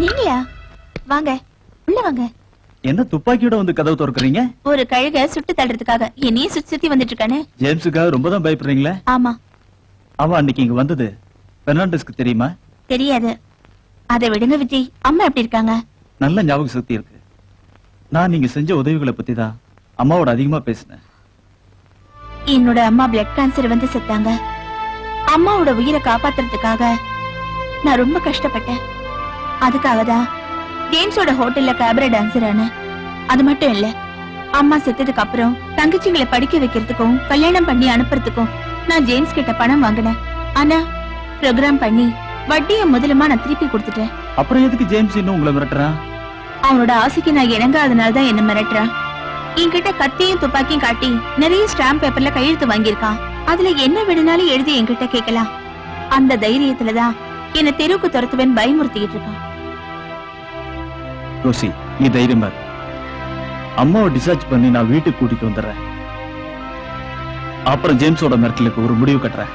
நீங்களா? வாங்க, உள்ள வாங்க. என்ன துப்பாக்கியோட வந்து கதவு திறக்கறீங்க? ஒரு கழுக சுட்டு தள்ளுறதுக்காக என்னையே சுத்தி வந்துட்டு இருக்கானே. ஜேம்ஸுக்காக ரொம்ப தான் பயப்படுறீங்களா? ஆமா. அவன் அன்னைக்கு இங்க வந்தது பெர்னாண்டஸ்க்கு தெரியுமா? தெரியாது. அதை விடுங்க விஜய். அம்மா எப்படி இருக்காங்க? நல்ல ஞாபக சக்தி இருக்கு. நான் நீங்க செஞ்ச உதவிகளை பத்தி தான் அம்மாவோட அதிகமா பேசினேன். என்னோட அம்மா பிளட் கேன்சர் வந்து செத்தாங்க. அம்மாவோட உயிரை காப்பாத்துறதுக்காக நான் ரொம்ப கஷ்டப்பட்டேன். அதுக்காக தான் ஜேம்ஸோட ஹோட்டல்ல கேபரே டான்சர் ஆனேன். அது மட்டும் இல்ல, அம்மா செத்ததுக்கு அப்புறம் தங்கச்சிங்களை படிக்க வைக்கிறதுக்கும் கல்யாணம் பண்ணி அனுப்புறதுக்கும் நான் ஜேம்ஸ் கிட்ட பணம் வாங்கினேன். ஆனா ப்ரோக்ராம் பண்ணி வட்டிய முதலுமா நான் திருப்பி கொடுத்துட்டேன். அப்புறம் எதுக்கு ஜேம்ஸ் இன்னும் உங்களை மிரட்டுறான்? அவனோட ஆசைக்கு நான் இணங்காதனால்தான் என்ன மிரட்டுறான். என்கிட்ட கத்தியும் துப்பாக்கியும் காட்டி நிறைய ஸ்டாம்ப் பேப்பர்ல கையெழுத்து வாங்கியிருக்கான். அதுல என்ன வேணும்னாலும் எழுதி என்கிட்ட கேட்கலாம். அந்த தைரியத்துலதான் என்ன தெருவுக்கு துரத்துவேன் பயமுறுத்திக்கிட்டு இருக்கான். ரோசி, நீ தைரியமா இரு. அம்மாவை டிஸ்சார்ஜ் பண்ணி நான் வீட்டுக்கு கூட்டிட்டு வந்துடுறேன். அப்புறம் ஜேம்ஸோட மிரட்டலுக்கு ஒரு முடிவு கட்டுறேன்.